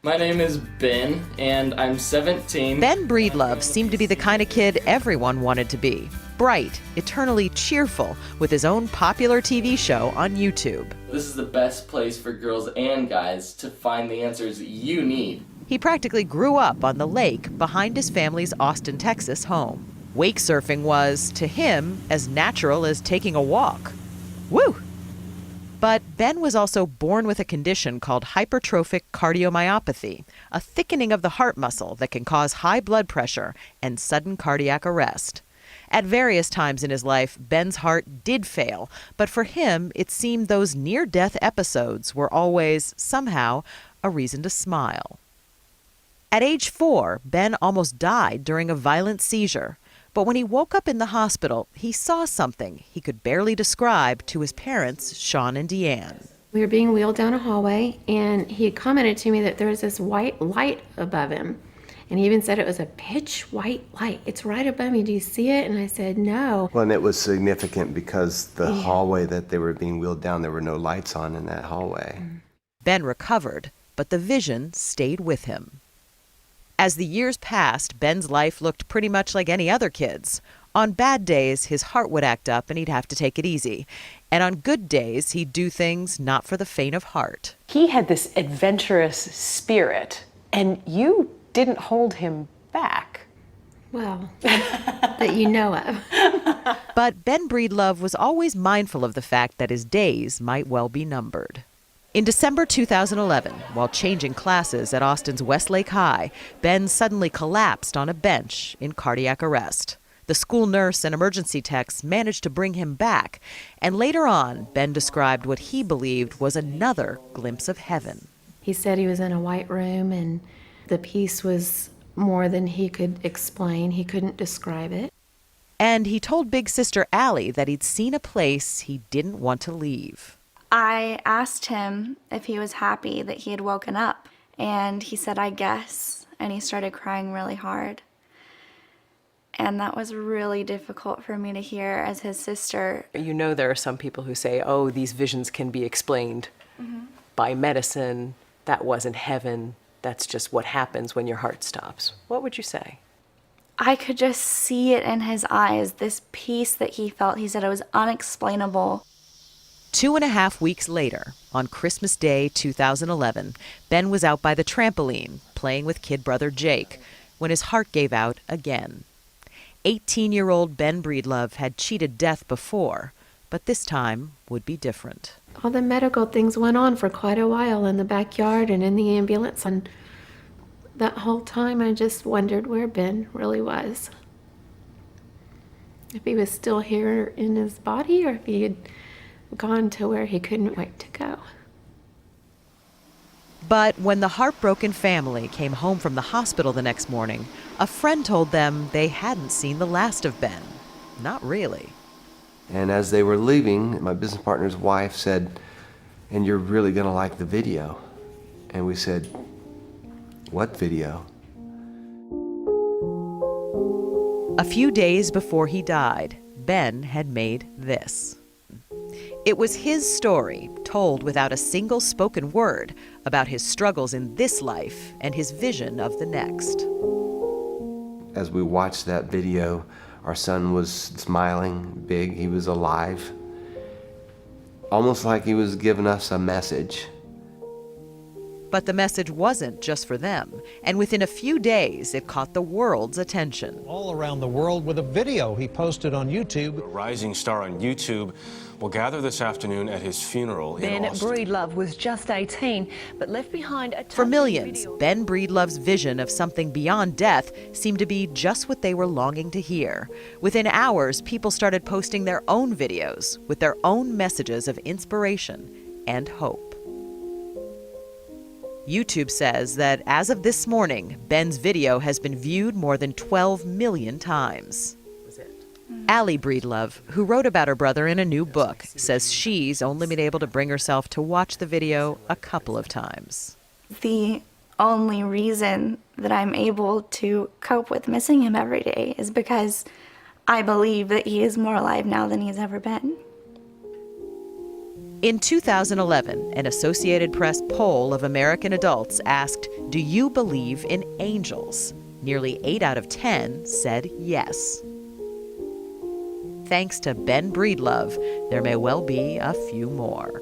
My name is Ben, and I'm 17. Ben Breedlove seemed to be the kind of kid everyone wanted to be. Bright, eternally cheerful, with his own popular TV show on YouTube. This is the best place for girls and guys to find the answers you need. He practically grew up on the lake behind his family's Austin, Texas home. Wake surfing was, to him, as natural as taking a walk. Woo! But Ben was also born with a condition called hypertrophic cardiomyopathy, a thickening of the heart muscle that can cause high blood pressure and sudden cardiac arrest. At various times in his life, Ben's heart did fail, but for him, it seemed those near-death episodes were always, somehow, a reason to smile. At age 4, Ben almost died during a violent seizure. But when he woke up in the hospital, he saw something he could barely describe to his parents, Sean and Deanne. We were being wheeled down a hallway, and he commented to me that there was this white light above him. And he even said it was a pitch white light. It's right above me. Do you see it? And I said, no. Well, and it was significant because the hallway that they were being wheeled down, there were no lights on in that hallway. Ben recovered, but the vision stayed with him. As the years passed, Ben's life looked pretty much like any other kid's. On bad days, his heart would act up and he'd have to take it easy. And on good days, he'd do things not for the faint of heart. He had this adventurous spirit, and you didn't hold him back. Well, that you know of. But Ben Breedlove was always mindful of the fact that his days might well be numbered. In December 2011, while changing classes at Austin's Westlake High, Ben suddenly collapsed on a bench in cardiac arrest. The school nurse and emergency techs managed to bring him back, and later on, Ben described what he believed was another glimpse of heaven. He said he was in a white room, and the peace was more than he could explain. He couldn't describe it. And he told big sister Allie that he'd seen a place he didn't want to leave. I asked him if he was happy that he had woken up, and he said, I guess, and he started crying really hard. And that was really difficult for me to hear as his sister. You know, there are some people who say, oh, these visions can be explained by medicine. That wasn't heaven. That's just what happens when your heart stops. What would you say? I could just see it in his eyes, this peace that he felt. He said it was unexplainable. 2.5 weeks later, on Christmas Day 2011, Ben was out by the trampoline playing with kid brother Jake when his heart gave out again. 18-year-old Ben Breedlove had cheated death before, but this time would be different. All the medical things went on for quite a while in the backyard and in the ambulance, and that whole time I just wondered where Ben really was. If he was still here in his body or if he had gone to where he couldn't wait to go. But when the heartbroken family came home from the hospital the next morning, a friend told them they hadn't seen the last of Ben. Not really. And as they were leaving, my business partner's wife said, and you're really gonna like the video. And we said, what video? A few days before he died, Ben had made this. It was his story, told without a single spoken word, about his struggles in this life and his vision of the next. As we watched that video, our son was smiling big, he was alive. Almost like he was giving us a message. But the message wasn't just for them, and within a few days, it caught the world's attention. All around the world with a video he posted on YouTube. A rising star on YouTube will gather this afternoon at his funeral in Austin. Ben Breedlove was just 18, but left behind a For millions, Ben Breedlove's vision of something beyond death seemed to be just what they were longing to hear. Within hours, people started posting their own videos with their own messages of inspiration and hope. YouTube says that as of this morning, Ben's video has been viewed more than 12 million times. Allie Breedlove, who wrote about her brother in a new book, says she's only been able to bring herself to watch the video a couple of times. The only reason that I'm able to cope with missing him every day is because I believe that he is more alive now than he's ever been. In 2011, an Associated Press poll of American adults asked, "Do you believe in angels?" Nearly 8 out of 10 said yes. Thanks to Ben Breedlove, there may well be a few more.